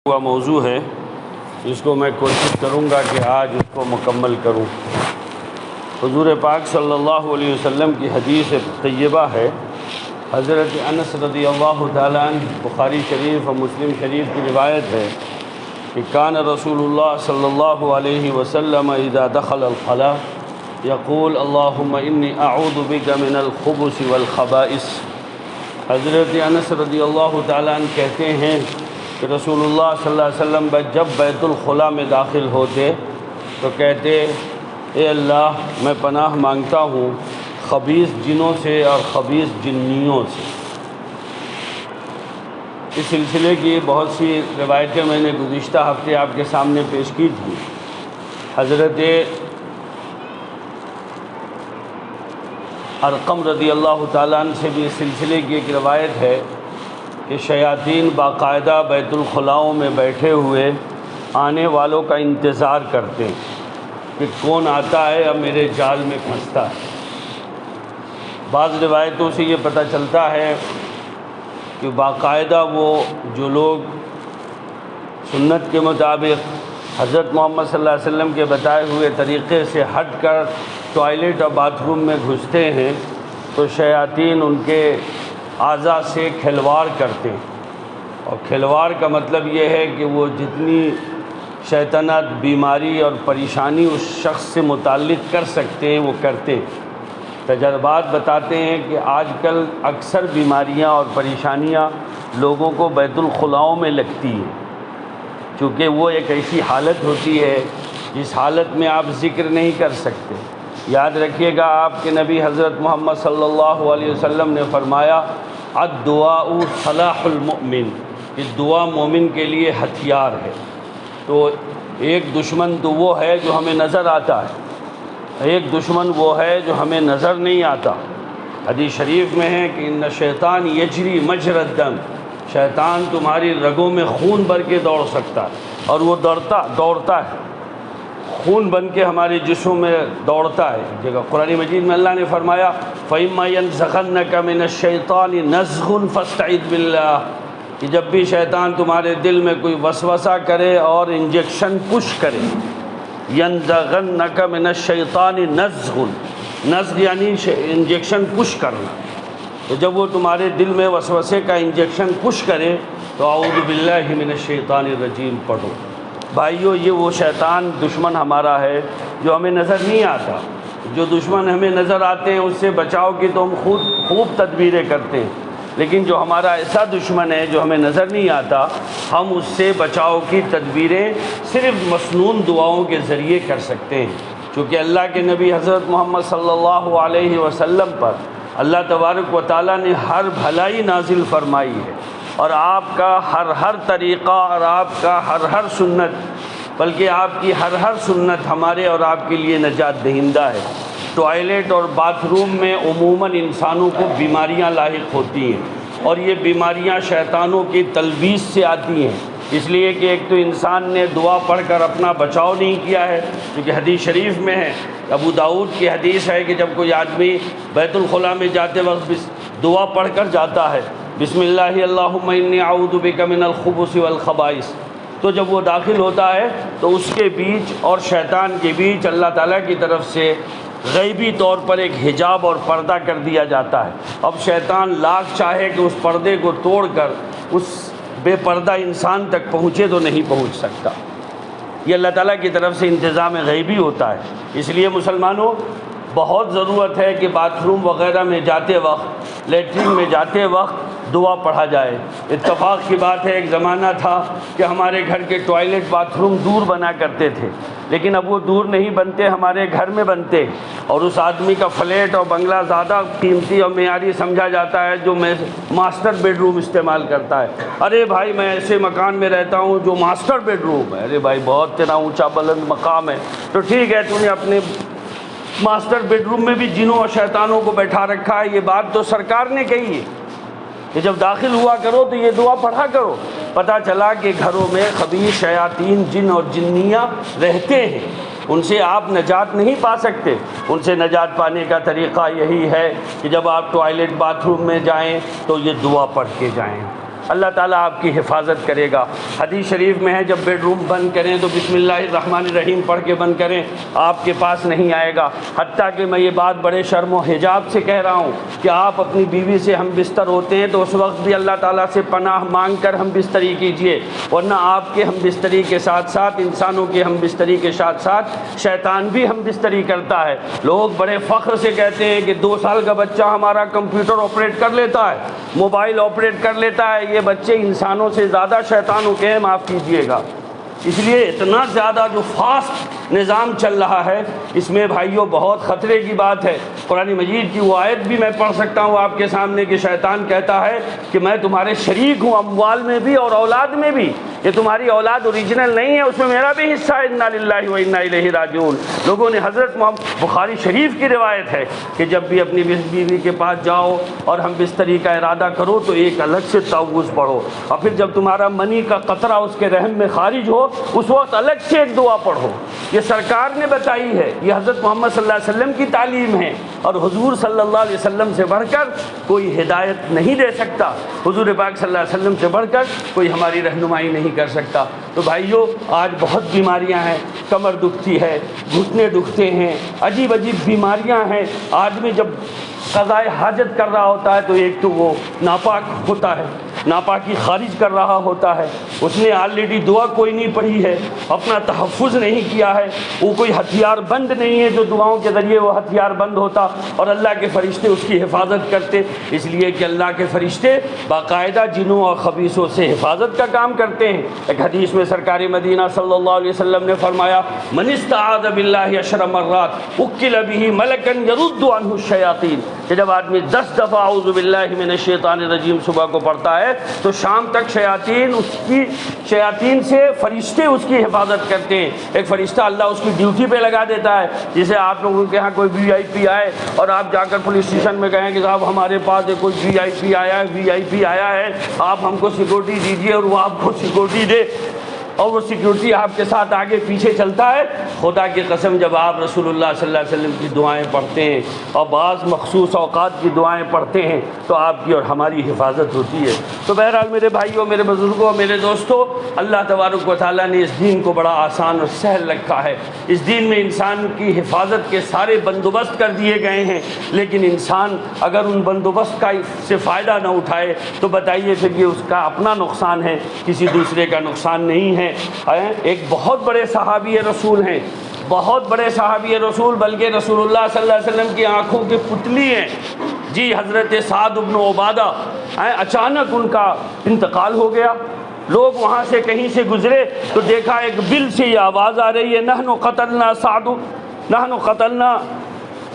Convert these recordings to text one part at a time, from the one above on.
ہوا موضوع ہے جس کو میں کوشش کروں گا کہ آج اس کو مکمل کروں۔ حضور پاک صلی اللہ علیہ وسلم کی حدیث طیبہ ہے، حضرت انس رضی اللہ تعالیٰ عنہ، بخاری شریف اور مسلم شریف کی روایت ہے کہ کان رسول اللہ صلی اللہ علیہ وسلم اذا دخل الخلاء یقول اللہم انی اعوذ بک من الخبث والخبائث۔ حضرت انس رضی اللہ تعالیٰ عنہ کہتے ہیں کہ رسول اللہ صلی اللہ علیہ وسلم جب بیت الخلاء میں داخل ہوتے تو کہتے اے اللہ میں پناہ مانگتا ہوں خبیث جنوں سے اور خبیث جنیوں سے۔ اس سلسلے کی بہت سی روایتیں میں نے گزشتہ ہفتے آپ کے سامنے پیش کی تھی۔ حضرت ارقم رضی اللہ تعالیٰ عنہ سے بھی اس سلسلے کی ایک روایت ہے کہ شیاطین باقاعدہ بیت الخلاؤں میں بیٹھے ہوئے آنے والوں کا انتظار کرتے ہیں کہ کون آتا ہے اب میرے جال میں پھنستا ہے۔ بعض روایتوں سے یہ پتہ چلتا ہے کہ باقاعدہ وہ جو لوگ سنت کے مطابق حضرت محمد صلی اللہ علیہ وسلم کے بتائے ہوئے طریقے سے ہٹ کر ٹوائلٹ اور باتھ روم میں گھستے ہیں تو شیاطین ان کے اعضاء سے کھلواڑ کرتے ہیں، اور کھلواڑ کا مطلب یہ ہے کہ وہ جتنی شیطنت، بیماری اور پریشانی اس شخص سے متعلق کر سکتے ہیں وہ کرتے ہیں۔ تجربات بتاتے ہیں کہ آج کل اکثر بیماریاں اور پریشانیاں لوگوں کو بیت الخلاؤں میں لگتی ہیں، چونکہ وہ ایک ایسی حالت ہوتی ہے جس حالت میں آپ ذکر نہیں کر سکتے۔ یاد رکھیے گا آپ کے نبی حضرت محمد صلی اللہ علیہ وسلم نے فرمایا الدعاء سلاح المؤمن، کہ دعا مومن کے لیے ہتھیار ہے۔ تو ایک دشمن تو وہ ہے جو ہمیں نظر آتا ہے، ایک دشمن وہ ہے جو ہمیں نظر نہیں آتا۔ حدیث شریف میں ہے کہ ان شیطان یجری مجری الدم، شیطان تمہاری رگوں میں خون بھر کے دوڑ سکتا ہے، اور وہ دوڑتا ہے، خون بن کے ہمارے جسم میں دوڑتا ہے۔ جگہ قرآن مجید میں اللہ نے فرمایا فَإِمَّا يَنزَغَنَّكَ مِنَ الشَّيْطَانِ نَزْغٌ فَاسْتَعِذْ بِاللَّهِ، کہ جب بھی شیطان تمہارے دل میں کوئی وسوسہ کرے اور انجیکشن پش کرے، يَنزَغَنَّكَ مِنَ الشَّيْطَانِ نَزْغٌ، نزغ یعنی انجیکشن پش کرنا، تو جب وہ تمہارے دل میں وسوسے کا انجیکشن پش کرے تو اعوذ باللہ من الشیطان الرجیم پڑھو۔ بھائیو، یہ وہ شیطان دشمن ہمارا ہے جو ہمیں نظر نہیں آتا۔ جو دشمن ہمیں نظر آتے ہیں اس سے بچاؤ کی تو ہم خوب تدبیریں کرتے ہیں، لیکن جو ہمارا ایسا دشمن ہے جو ہمیں نظر نہیں آتا، ہم اس سے بچاؤ کی تدبیریں صرف مسنون دعاؤں کے ذریعے کر سکتے ہیں، چونکہ اللہ کے نبی حضرت محمد صلی اللہ علیہ وسلم پر اللہ تبارک و تعالیٰ نے ہر بھلائی نازل فرمائی ہے، اور آپ کا ہر طریقہ اور آپ کا ہر سنت، بلکہ آپ کی ہر سنت ہمارے اور آپ کے لیے نجات دہندہ ہے۔ ٹوائلٹ اور باتھ روم میں عموماً انسانوں کو بیماریاں لاحق ہوتی ہیں، اور یہ بیماریاں شیطانوں کی تلبیس سے آتی ہیں، اس لیے کہ ایک تو انسان نے دعا پڑھ کر اپنا بچاؤ نہیں کیا ہے، کیونکہ حدیث شریف میں ہے، ابو داؤد کی حدیث ہے کہ جب کوئی آدمی بیت الخلاء میں جاتے وقت دعا پڑھ کر جاتا ہے بسم اللہ اللہم انی اعوذ بک من الخبث والخبائث، تو جب وہ داخل ہوتا ہے تو اس کے بیچ اور شیطان کے بیچ اللہ تعالیٰ کی طرف سے غیبی طور پر ایک حجاب اور پردہ کر دیا جاتا ہے۔ اب شیطان لاکھ چاہے کہ اس پردے کو توڑ کر اس بے پردہ انسان تک پہنچے تو نہیں پہنچ سکتا۔ یہ اللہ تعالیٰ کی طرف سے انتظام غیبی ہوتا ہے۔ اس لیے مسلمانوں، بہت ضرورت ہے کہ باتھ روم وغیرہ میں جاتے وقت، لیٹرین میں جاتے وقت دعا پڑھا جائے۔ اتفاق کی بات ہے، ایک زمانہ تھا کہ ہمارے گھر کے ٹوائلٹ باتھ روم دور بنا کرتے تھے، لیکن اب وہ دور نہیں بنتے، ہمارے گھر میں بنتے، اور اس آدمی کا فلیٹ اور بنگلہ زیادہ قیمتی اور معیاری سمجھا جاتا ہے جو ماسٹر بیڈ روم استعمال کرتا ہے۔ ارے بھائی، میں ایسے مکان میں رہتا ہوں جو ماسٹر بیڈ روم ہے۔ ارے بھائی، بہت تیرا اونچا بلند مقام ہے، تو ٹھیک ہے، تو نے اپنے ماسٹر بیڈ روم میں بھی جنوں اور شیطانوں کو بیٹھا رکھا ہے۔ یہ بات تو سرکار نے کہی ہے کہ جب داخل ہوا کرو تو یہ دعا پڑھا کرو۔ پتہ چلا کہ گھروں میں خبیث شیاطین جن اور جنیاں رہتے ہیں، ان سے آپ نجات نہیں پا سکتے۔ ان سے نجات پانے کا طریقہ یہی ہے کہ جب آپ ٹوائلٹ باتھ روم میں جائیں تو یہ دعا پڑھ کے جائیں۔ اللہ تعالیٰ آپ کی حفاظت کرے گا۔ حدیث شریف میں ہے جب بیڈ روم بند کریں تو بسم اللہ الرحمن الرحیم پڑھ کے بند کریں، آپ کے پاس نہیں آئے گا۔ حتیٰ کہ میں یہ بات بڑے شرم و حجاب سے کہہ رہا ہوں کہ آپ اپنی بیوی سے ہم بستر ہوتے ہیں تو اس وقت بھی اللہ تعالیٰ سے پناہ مانگ کر ہم بستری کیجئے، ورنہ آپ کے ہم بستری کے ساتھ ساتھ انسانوں کے ہم بستری کے ساتھ ساتھ شیطان بھی ہم بستری کرتا ہے۔ لوگ بڑے فخر سے کہتے ہیں کہ 2 سال کا بچہ ہمارا کمپیوٹر آپریٹ کر لیتا ہے، موبائل آپریٹ کر لیتا ہے۔ یہ بچے انسانوں سے زیادہ شیطانوں کے ہیں، معاف کیجئے گا۔ اس لیے اتنا زیادہ جو فاسٹ نظام چل رہا ہے، اس میں بھائیوں بہت خطرے کی بات ہے۔ قرآن مجید کی وہ آیت بھی میں پڑھ سکتا ہوں آپ کے سامنے کہ شیطان کہتا ہے کہ میں تمہارے شریک ہوں اموال میں بھی اور اولاد میں بھی، یہ تمہاری اولاد اوریجنل نہیں ہے، اس میں میرا بھی حصہ ہے۔ انا للہ و انا الیہ راجعون۔ لوگوں نے حضرت بخاری شریف کی روایت ہے کہ جب بھی اپنی بیوی کے پاس جاؤ اور ہم بستری کا ارادہ کرو تو ایک الگ سے تعوذ پڑھو، اور پھر جب تمہارا منی کا قطرہ اس کے رحم میں خارج ہو اس وقت الگ سے ایک دعا پڑھو۔ یہ سرکار نے بتائی ہے، یہ حضرت محمد صلی اللہ علیہ وسلم کی تعلیم ہے، اور حضور صلی اللہ علیہ وسلم سے بڑھ کر کوئی ہدایت نہیں دے سکتا، حضور پاک صلی اللہ علیہ وسلم سے بڑھ کر کوئی ہماری رہنمائی نہیں کر سکتا۔ تو بھائیو آج بہت بیماریاں ہیں، کمر دکھتی ہے، گھٹنے دکھتے ہیں، عجیب عجیب بیماریاں ہیں۔ آدمی جب قضاء حاجت کر رہا ہوتا ہے تو ایک تو وہ ناپاک ہوتا ہے، ناپاکی خارج کر رہا ہوتا ہے، اس نے آلریڈی دعا کوئی نہیں پڑھی ہے، اپنا تحفظ نہیں کیا ہے، وہ کوئی ہتھیار بند نہیں ہے جو دعاؤں کے ذریعے وہ ہتھیار بند ہوتا اور اللہ کے فرشتے اس کی حفاظت کرتے، اس لیے کہ اللہ کے فرشتے باقاعدہ جنوں اور خبیثوں سے حفاظت کا کام کرتے ہیں۔ ایک حدیث میں سرکار مدینہ صلی اللہ علیہ وسلم نے فرمایا من استعاذ باللہ 10 مرات وکل بہ ملکا یرد عنہ الشیاطین، کہ جب آدمی 10 دفعہ اعوذ باللہ من الشیطان الرجیم صبح کو پڑھتا ہے تو شام تک شیاطین سے فرشتے اس کی حفاظت کرتے ہیں۔ ایک فرشتہ اللہ اس کی ڈیوٹی پہ لگا دیتا ہے، جسے آپ لوگوں کے ہاں کوئی وی آئی پی آئے اور آپ جا کر پولیس اسٹیشن میں کہیں کہ صاحب ہمارے پاس کوئی وی آئی پی آیا ہے، آپ ہم کو سیکورٹی دیجیے، اور وہ آپ کو سیکورٹی دے اور وہ سیکورٹی آپ کے ساتھ آگے پیچھے چلتا ہے۔ خدا کی قسم جب آپ رسول اللہ صلی اللہ علیہ وسلم کی دعائیں پڑھتے ہیں اور بعض مخصوص اوقات کی دعائیں پڑھتے ہیں تو آپ کی اور ہماری حفاظت ہوتی ہے۔ تو بہرحال میرے بھائیوں، میرے بزرگوں، میرے دوستوں، اللہ تبارک و تعالیٰ نے اس دین کو بڑا آسان اور سہل رکھا ہے۔ اس دین میں انسان کی حفاظت کے سارے بندوبست کر دیے گئے ہیں، لیکن انسان اگر ان بندوبست کا سے فائدہ نہ اٹھائے تو بتائیے پھر یہ اس کا اپنا نقصان ہے، کسی دوسرے کا نقصان نہیں ہے۔ ایک بہت بڑے صحابی رسول ہیں، بہت بڑے صحابی رسول، بلکہ رسول اللہ صلی اللہ علیہ وسلم کی آنکھوں کی پتلی ہیں، جی حضرت سعد بن عبادہ، اچانک ان کا انتقال ہو گیا۔ لوگ وہاں سے کہیں سے گزرے تو دیکھا ایک بل سے یہ آواز آ رہی ہے نحن قتلنا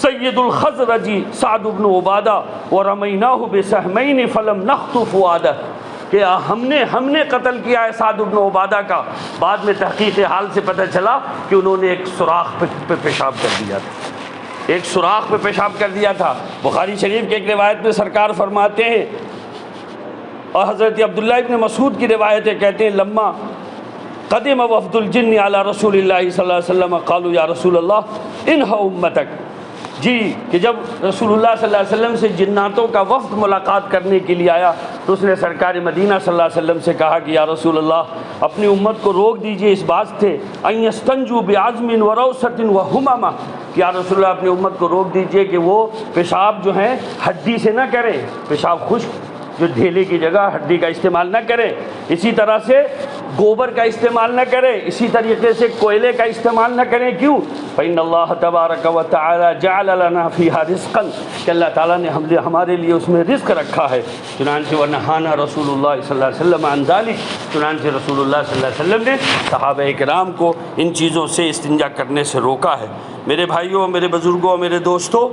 سید الخزرج سعد بن عبادہ ورمیناہ بسہمین فلم نخطف فؤادہ، کہ ہم نے قتل کیا ہے سعد بن عبادہ کا۔ بعد میں تحقیق حال سے پتہ چلا کہ انہوں نے ایک سوراخ پہ پیشاب کر دیا تھا، ایک سوراخ پہ پیشاب کر دیا تھا۔ بخاری شریف کے ایک روایت میں سرکار فرماتے ہیں، اور حضرت عبداللہ ابن مسعود کی روایتیں کہتے ہیں لما قدم وفد الجن علی رسول اللہ صلی اللہ علیہ وسلم قالوا یا رسول اللہ انہا امتک، جی کہ جب رسول اللہ صلی اللہ علیہ وسلم سے جناتوں کا وفد ملاقات کرنے کے لیے آیا تو اس نے سرکار مدینہ صلی اللہ علیہ وسلم سے کہا کہ یا رسول اللہ اپنی امت کو روک دیجئے اس بات سے ان یستنجوا بعظم وروثۃ وہمامہ، کہ یا رسول اللہ اپنی امت کو روک دیجئے کہ وہ پیشاب جو ہیں ہڈی سے نہ کریں، پیشاب خشک جو ڈھیلے کی جگہ ہڈی کا استعمال نہ کریں، اسی طرح سے گوبر کا استعمال نہ کریں، اسی طریقے سے کوئلے کا استعمال نہ کریں۔ کیوں؟ فإن اللہ تبارک و تعالی جعل لنا فیہا رزقا، کہ اللہ تعالیٰ نے ہمارے لیے اس میں رزق رکھا ہے۔ چنانچہ ونہانا رسول اللہ صلی اللہ علیہ وسلم عن ذلک، چنانچہ رسول اللہ صلی اللہ علیہ وسلم نے صحابہ کرام کو ان چیزوں سے استنجا کرنے سے روکا ہے۔ میرے بھائیوں، میرے بزرگوں، میرے دوستوں،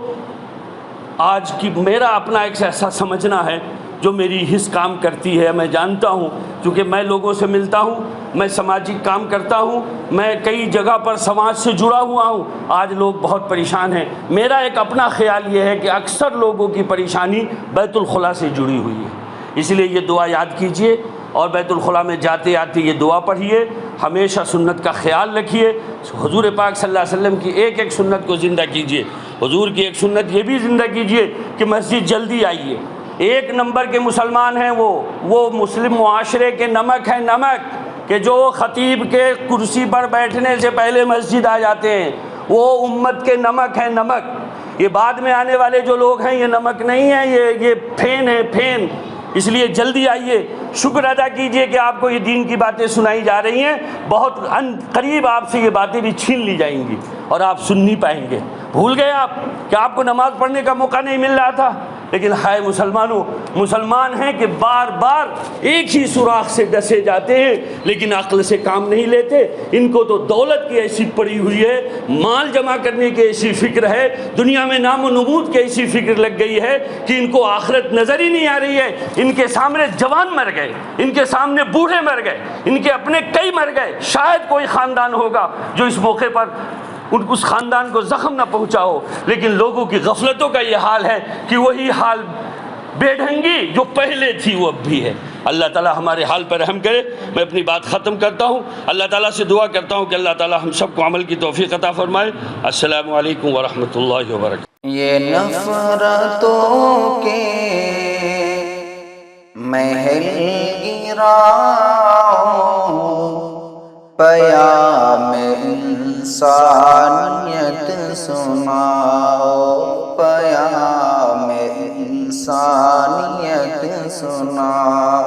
آج کی میرا اپنا ایک ایسا سمجھنا ہے جو میری حس کام کرتی ہے۔ میں جانتا ہوں چونکہ میں لوگوں سے ملتا ہوں، میں سماجی کام کرتا ہوں، میں کئی جگہ پر سماج سے جڑا ہوا ہوں، آج لوگ بہت پریشان ہیں۔ میرا ایک اپنا خیال یہ ہے کہ اکثر لوگوں کی پریشانی بیت الخلاء سے جڑی ہوئی ہے، اس لیے یہ دعا یاد کیجئے اور بیت الخلاء میں جاتے آتے یہ دعا پڑھیے، ہمیشہ سنت کا خیال رکھیے، حضور پاک صلی اللہ علیہ وسلم کی ایک ایک سنت کو زندہ کیجئے۔ حضور کی ایک سنت یہ بھی زندہ کیجئے کہ مسجد جلدی آئیے، ایک نمبر کے مسلمان ہیں وہ مسلم معاشرے کے نمک ہیں، نمک، کہ جو خطیب کے کرسی پر بیٹھنے سے پہلے مسجد آ جاتے ہیں، وہ امت کے نمک ہیں، نمک۔ یہ بعد میں آنے والے جو لوگ ہیں یہ نمک نہیں ہیں، یہ پھین ہے، پھین۔ اس لیے جلدی آئیے، شکر ادا کیجئے کہ آپ کو یہ دین کی باتیں سنائی جا رہی ہیں، بہت قریب آپ سے یہ باتیں بھی چھین لی جائیں گی اور آپ سن نہیں پائیں گے۔ بھول گئے آپ کہ آپ کو نماز پڑھنے کا موقع نہیں مل رہا تھا؟ لیکن ہائے مسلمانوں، مسلمان ہیں کہ بار بار ایک ہی سوراخ سے ڈسے جاتے ہیں لیکن عقل سے کام نہیں لیتے۔ ان کو تو دولت کی ایسی پڑی ہوئی ہے، مال جمع کرنے کی ایسی فکر ہے، دنیا میں نام و نمود کی ایسی فکر لگ گئی ہے کہ ان کو آخرت نظر ہی نہیں آ رہی ہے۔ ان کے سامنے جوان مر گئے، ان کے سامنے بوڑھے مر گئے، ان کے اپنے کئی مر گئے۔ شاید کوئی خاندان ہوگا جو اس موقع پر اس خاندان کو زخم نہ پہنچا ہو، لیکن لوگوں کی غفلتوں کا یہ حال ہے کہ وہی حال بے ڈھنگی جو پہلے تھی وہ اب بھی ہے۔ اللہ تعالی ہمارے حال پر رحم کرے۔ میں اپنی بات ختم کرتا ہوں، اللہ تعالیٰ سے دعا کرتا ہوں کہ اللہ تعالیٰ ہم سب کو عمل کی توفیق عطا فرمائے۔ السلام علیکم ورحمۃ اللہ وبرکاتہ۔ یہ نفرتوں کے محل گراؤ، پیام انسانیت سناؤ، پیام انسانیت سناؤ۔